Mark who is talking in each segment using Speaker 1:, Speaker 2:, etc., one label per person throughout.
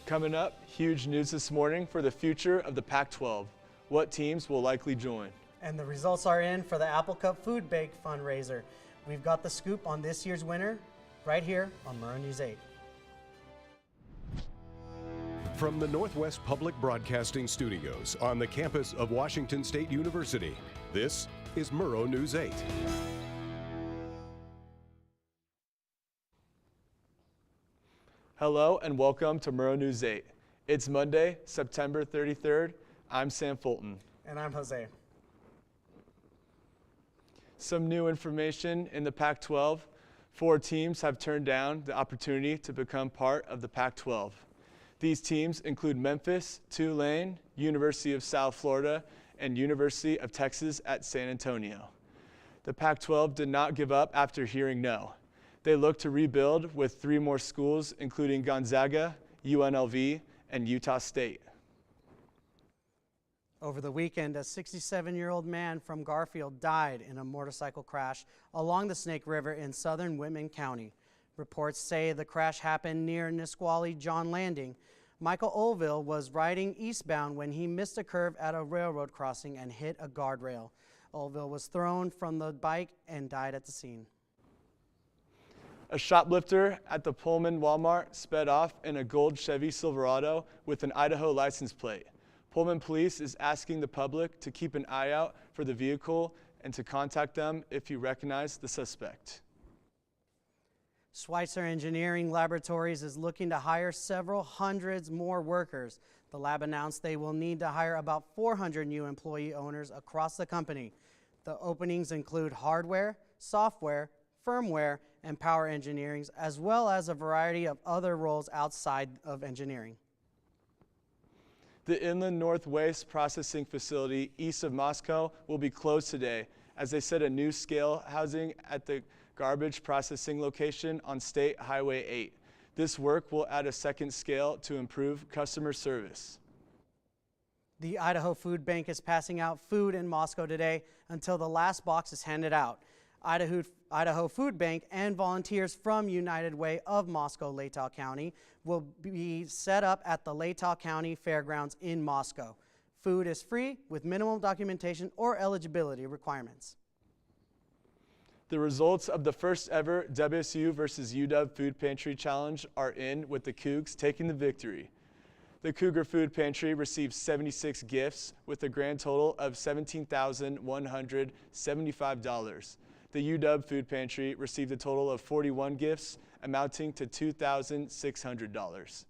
Speaker 1: Coming up, huge news this morning for the future of the Pac-12. What teams will likely join?
Speaker 2: And the results are in for the Apple Cup Food Bank fundraiser. We've got the scoop on this year's winner right here on Murrow News 8.
Speaker 3: From the Northwest Public Broadcasting Studios on the campus of Washington State University, this is Murrow News 8.
Speaker 1: Hello and welcome to Murrow News 8. It's Monday, September 33rd. I'm Sam Fulton.
Speaker 2: And I'm Jose.
Speaker 1: Some new information in the Pac-12. 4 teams have turned down the opportunity to become part of the Pac-12. These teams include Memphis, Tulane, University of South Florida, and University of Texas at San Antonio. The Pac-12 did not give up after hearing no. They look to rebuild with 3 more schools, including Gonzaga, UNLV, and Utah State.
Speaker 2: Over the weekend, a 67-year-old man from Garfield died in a motorcycle crash along the Snake River in southern Whitman County. Reports say the crash happened near Nisqually John Landing. Michael Olville was riding eastbound when he missed a curve at a railroad crossing and hit a guardrail. Olville was thrown from the bike and died at the scene.
Speaker 1: A shoplifter at the Pullman Walmart sped off in a gold Chevy Silverado with an Idaho license plate. Pullman police is asking the public to keep an eye out for the vehicle and to contact them if you recognize the suspect.
Speaker 2: Schweitzer Engineering Laboratories is looking to hire several hundreds more workers. The lab announced they will need to hire about 400 new employee owners across the company. The openings include hardware, software, firmware, and power engineering, as well as a variety of other roles outside of engineering.
Speaker 1: The Inland North Waste Processing Facility east of Moscow will be closed today as they set a new scale housing at the garbage processing location on State Highway 8. This work will add a second scale to improve customer service.
Speaker 2: The Idaho Food Bank is passing out food in Moscow today until the last box is handed out. Idaho Food Bank and volunteers from United Way of Moscow, Latah County will be set up at the Latah County Fairgrounds in Moscow. Food is free with minimal documentation or eligibility requirements.
Speaker 1: The results of the first ever WSU versus UW Food Pantry Challenge are in, with the Cougs taking the victory. The Cougar Food Pantry received 76 gifts with a grand total of $17,175. The UW Food Pantry received a total of 41 gifts, amounting to $2,600.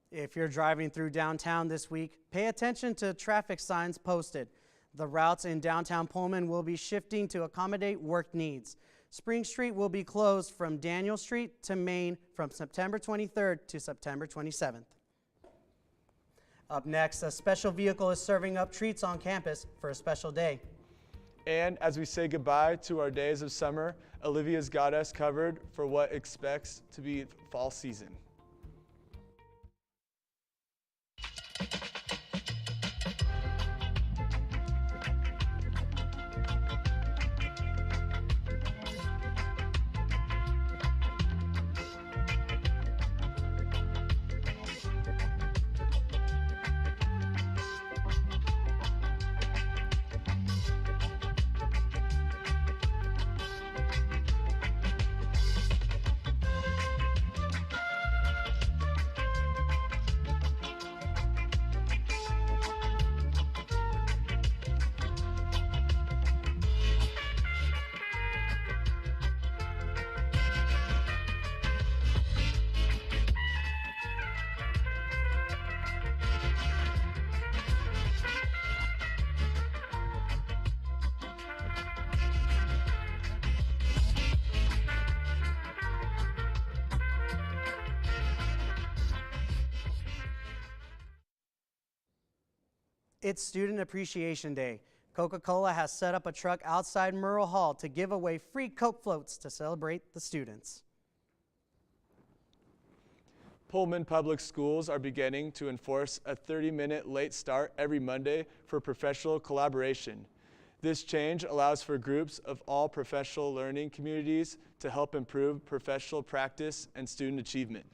Speaker 2: If you're driving through downtown this week, pay attention to traffic signs posted. The routes in downtown Pullman will be shifting to accommodate work needs. Spring Street will be closed from Daniel Street to Main from September 23rd to September 27th. Up next, a special vehicle is serving up treats on campus for a special day.
Speaker 1: And as we say goodbye to our days of summer, Olivia's got us covered for what expects to be fall season.
Speaker 2: It's Student Appreciation Day. Coca-Cola has set up a truck outside Murrow Hall to give away free Coke floats to celebrate the students.
Speaker 1: Pullman Public Schools are beginning to enforce a 30-minute late start every Monday for professional collaboration. This change allows for groups of all professional learning communities to help improve professional practice and student achievement.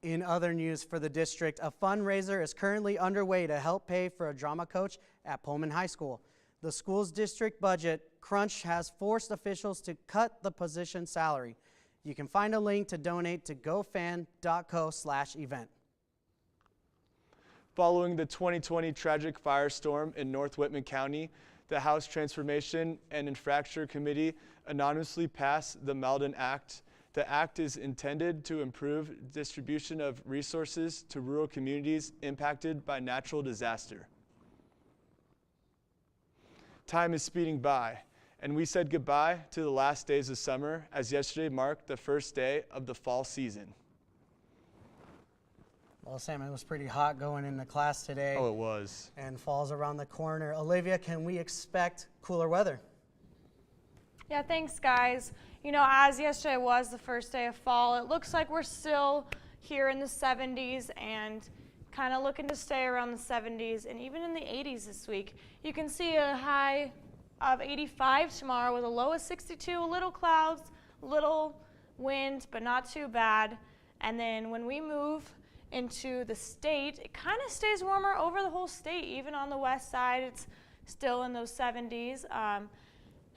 Speaker 2: In other news for the district, a fundraiser is currently underway to help pay for a drama coach at Pullman High School. The school's district budget crunch has forced officials to cut the position's salary. You can find a link to donate to gofan.co/event.
Speaker 1: Following the 2020 tragic firestorm in North Whitman County, the House Transformation and Infrastructure Committee anonymously passed the Malden Act. The act is intended to improve distribution of resources to rural communities impacted by natural disaster. Time is speeding by, and we said goodbye to the last days of summer as yesterday marked the first day of the fall season.
Speaker 2: Well, Sam, it was pretty hot going into class today.
Speaker 1: Oh, it was.
Speaker 2: And fall's around the corner. Olivia, can we expect cooler weather?
Speaker 4: Yeah, thanks, guys. You know, as yesterday was the first day of fall, it looks like we're still here in the 70s and kind of looking to stay around the 70s and even in the 80s this week. You can see a high of 85 tomorrow with a low of 62, a little clouds, little wind, but not too bad. And then when we move into the state, it kind of stays warmer over the whole state. Even on the west side, it's still in those 70s.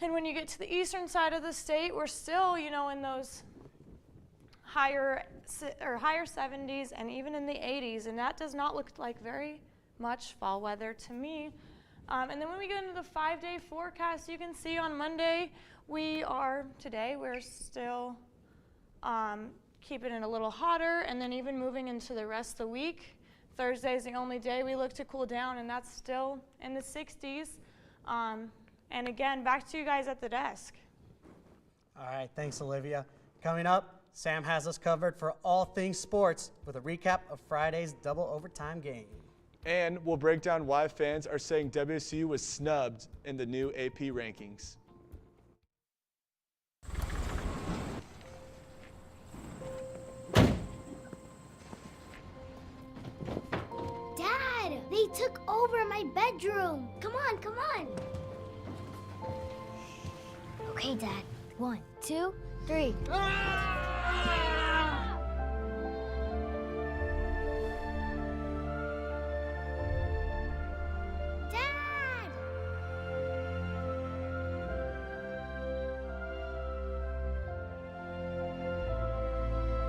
Speaker 4: And when you get to the eastern side of the state, we're still, you know, in those higher 70s and even in the 80s. And that does not look like very much fall weather to me. And then when we get into the 5-day forecast, you can see on Monday, we're still keeping it a little hotter, and then even moving into the rest of the week. Thursday is the only day we look to cool down, and that's still in the 60s. And again, back to you guys at the desk.
Speaker 2: All right, thanks, Olivia. Coming up, Sam has us covered for all things sports with a recap of Friday's double overtime game.
Speaker 1: And we'll break down why fans are saying WSU was snubbed in the new AP rankings.
Speaker 5: Dad, they took over my bedroom. Come on, come on. Okay, Dad. 1, 2, 3. Dad!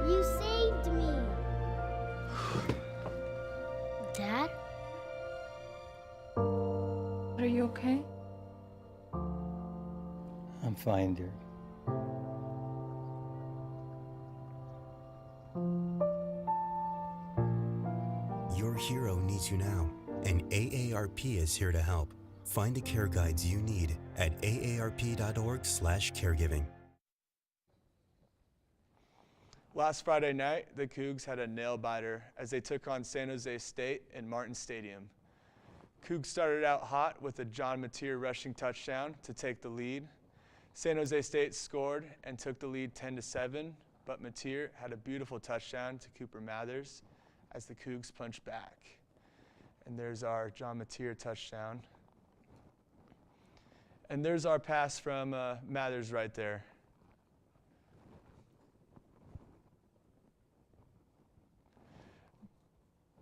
Speaker 5: You saved me. Dad?
Speaker 6: Are you okay?
Speaker 7: I'm fine, dear.
Speaker 8: Your hero needs you now, and AARP is here to help. Find the care guides you need at aarp.org/caregiving.
Speaker 1: Last Friday night, the Cougs had a nail-biter as they took on San Jose State in Martin Stadium. Cougs started out hot with a John Mateer rushing touchdown to take the lead. San Jose State scored and took the lead 10-7, but Mateer had a beautiful touchdown to Cooper Mathers as the Cougs punched back. And there's our John Mateer touchdown. And there's our pass from Mathers right there.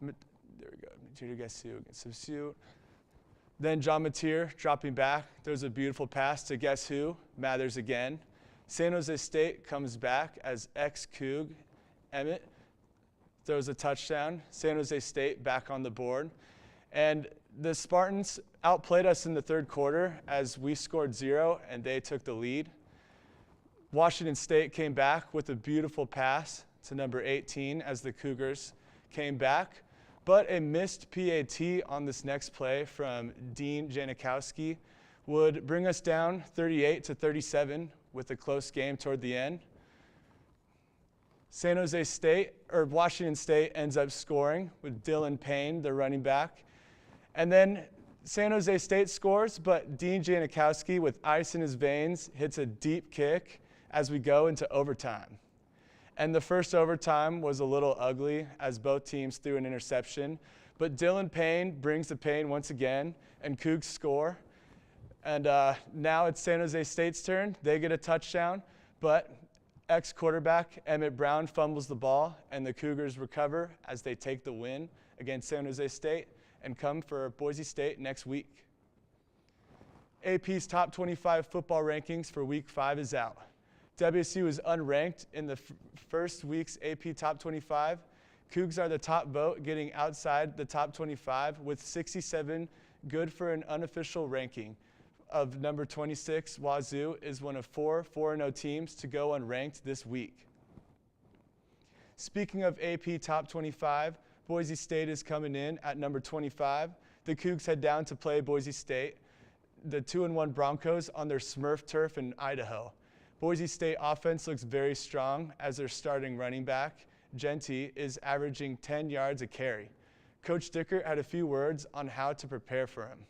Speaker 1: There we go. Mateer to Guess. Then John Mateer dropping back. There's a beautiful pass to guess who? Mathers again. San Jose State comes back as ex-Coug Emmett throws a touchdown. San Jose State back on the board. And the Spartans outplayed us in the third quarter as we scored 0 and they took the lead. Washington State came back with a beautiful pass to number 18 as the Cougars came back. But a missed PAT on this next play from Dean Janikowski would bring us down 38-37 with a close game toward the end. Washington State ends up scoring with Dylan Payne, the running back. And then San Jose State scores, but Dean Janikowski, with ice in his veins, hits a deep kick as we go into overtime. And the first overtime was a little ugly as both teams threw an interception. But Dylan Payne brings the pain once again, and Cougs score. And now it's San Jose State's turn. They get a touchdown. But Ex-quarterback Emmett Brown fumbles the ball, and the Cougars recover as they take the win against San Jose State and come for Boise State next week. AP's top 25 football rankings for Week 5 is out. WSU is unranked in the first week's AP Top 25. Cougs are the top vote, getting outside the top 25 with 67 good for an unofficial ranking of number 26. Wazoo is one of 4 4-0 teams to go unranked this week. Speaking of AP Top 25, Boise State is coming in at number 25. The Cougs head down to play Boise State, the 2-1 Broncos, on their Smurf turf in Idaho. Boise State offense looks very strong as their starting running back, Genty, is averaging 10 yards a carry. Coach Dickert had a few words on how to prepare for him.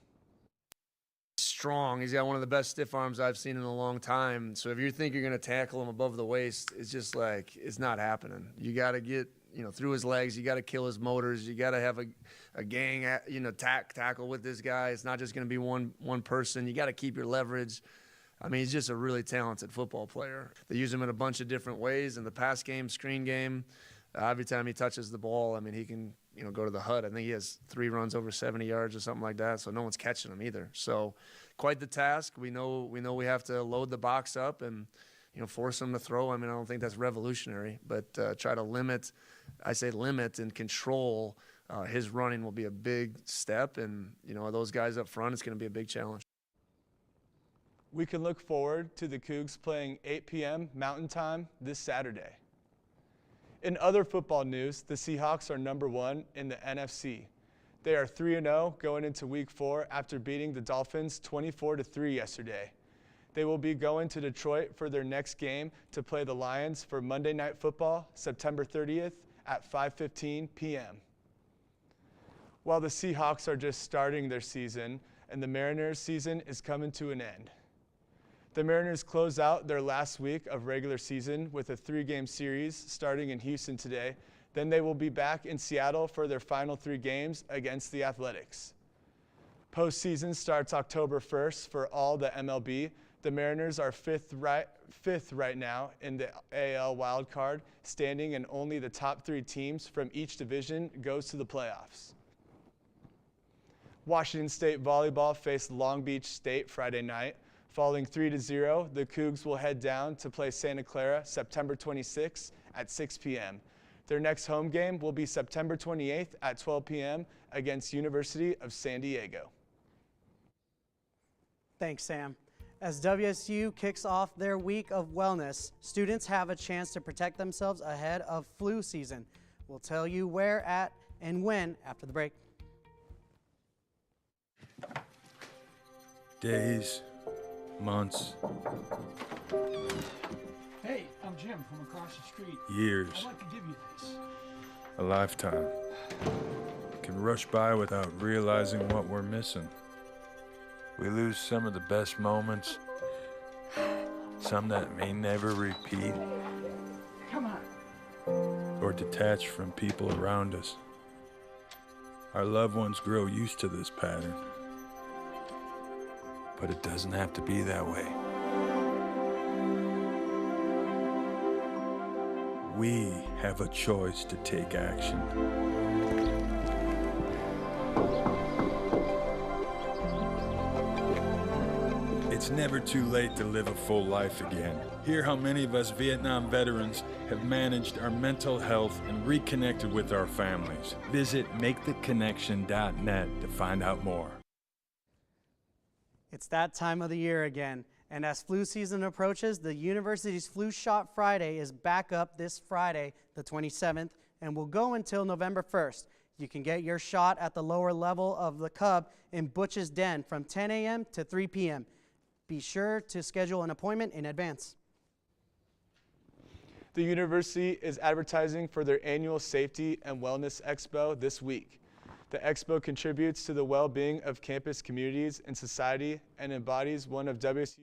Speaker 7: Strong. He's got one of the best stiff arms I've seen in a long time. So if you think you're going to tackle him above the waist, it's just like, it's not happening. You got to get, through his legs. You got to kill his motors. You got to have a gang, tackle with this guy. It's not just going to be one person. You got to keep your leverage. I mean, he's just a really talented football player. They use him in a bunch of different ways in the pass game, screen game. Every time he touches the ball, I mean, he can, go to the HUD. I think he has 3 runs over 70 yards or something like that, so no one's catching him either. So quite the task. We know we have to load the box up and, force him to throw. I mean, I don't think that's revolutionary, but try to limit and control his running will be a big step. And, those guys up front, it's going to be a big challenge.
Speaker 1: We can look forward to the Cougs playing 8 p.m. Mountain Time this Saturday. In other football news, the Seahawks are number 1 in the NFC. They are 3-0 going into Week 4 after beating the Dolphins 24-3 yesterday. They will be going to Detroit for their next game to play the Lions for Monday Night Football, September 30th at 5:15 p.m. While the Seahawks are just starting their season and the Mariners' season is coming to an end. The Mariners close out their last week of regular season with a 3-game series starting in Houston today. Then they will be back in Seattle for their final 3 games against the Athletics. Postseason starts October 1st for all the MLB. The Mariners are fifth right now in the AL wildcard standing, and only the top 3 teams from each division goes to the playoffs. Washington State volleyball faced Long Beach State Friday night. Falling 3-0, the Cougs will head down to play Santa Clara September 26th at 6 p.m. Their next home game will be September 28th at 12 p.m. against University of San Diego.
Speaker 2: Thanks, Sam. As WSU kicks off their week of wellness, students have a chance to protect themselves ahead of flu season. We'll tell you where, at, and when after the break.
Speaker 9: Days, months,
Speaker 10: Hey, I'm Jim from across the street.
Speaker 9: years,
Speaker 10: I'd like to give you this.
Speaker 9: a lifetime can rush by without realizing what we're missing. We lose some of the best moments, some that may never repeat,
Speaker 10: Come on.
Speaker 9: or detach from people around us. Our loved ones grow used to this pattern, but it doesn't have to be that way. We have a choice to take action. It's never too late to live a full life again. Hear how many of us Vietnam veterans have managed our mental health and reconnected with our families. Visit maketheconnection.net to find out more.
Speaker 2: It's that time of the year again, and as flu season approaches, the university's Flu Shot Friday is back up this Friday, the 27th, and will go until November 1st. You can get your shot at the lower level of the Cub in Butch's Den from 10 a.m. to 3 p.m. Be sure to schedule an appointment in advance.
Speaker 1: The university is advertising for their annual Safety and Wellness Expo this week. The expo contributes to the well-being of campus communities and society and embodies one of WSU's